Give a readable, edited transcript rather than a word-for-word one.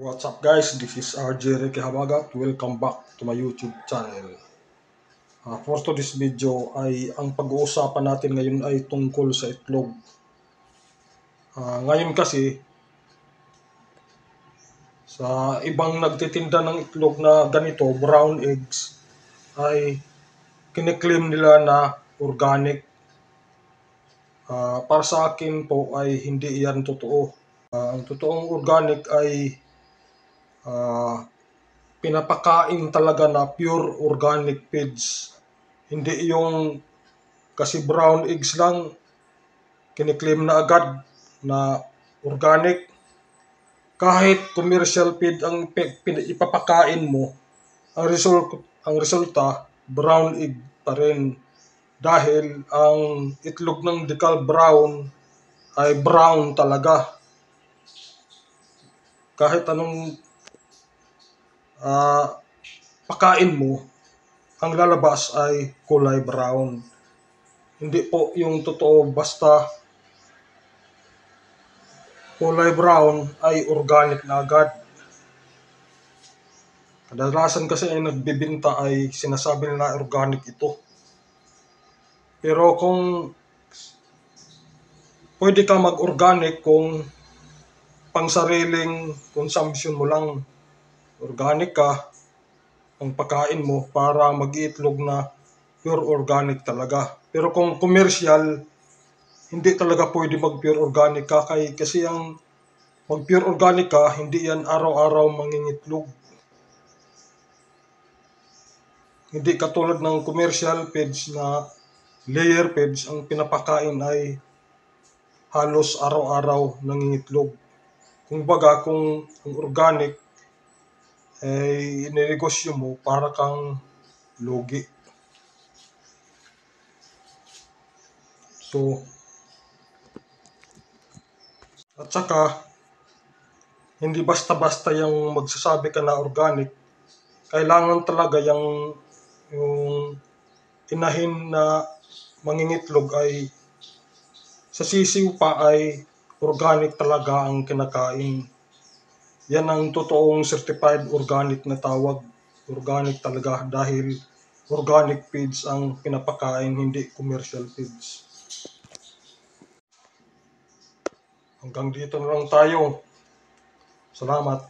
What's up guys, this is RJ Ricky Habagat. Welcome back to my YouTube channel. For today's video ay ang pag-uusapan natin ngayon ay tungkol sa itlog. Ngayon kasi sa ibang nagtitinda ng itlog na ganito, brown eggs, ay kiniklaim nila na organic. Para sa akin po ay hindi iyan totoo. Ang totoong organic ay pinapakain talaga na pure organic feeds. Hindi yung kasi brown eggs lang, kiniklaim na agad na organic. Kahit commercial feed ang ipapakain mo, ang resulta, brown egg pa rin. Dahil ang itlog ng decal brown ay brown talaga. Kahit anong pakain mo, ang lalabas ay kulay brown. Hindi po yung totoo basta kulay brown ay organic na agad. Kadalasan kasi ay nagbibinta ay sinasabi nila organic ito. Pero kung pwede ka mag-organic kung pang sariling consumption mo lang, organic ka, ang pagkain mo para mag-iitlog na pure organic talaga. Pero kung commercial, hindi talaga pwede mag-pure organic ka kasi ang mag-pure organic ka, hindi yan araw-araw mangingitlog. Hindi katulad ng commercial feeds na layer feeds, ang pinapakain ay halos araw-araw nangingitlog. Kung baga, kung ang organic ay inenegosyo mo, para kang lugi. So, at saka, hindi basta-basta yung magsasabi ka na organic. Kailangan talaga yung inahin na mangingitlog ay sa sisiw pa ay organic talaga ang kinakain. Yan ang totoong certified organic na tawag. Organic talaga dahil organic feeds ang pinapakain, hindi commercial feeds. Hanggang dito na lang tayo. Salamat.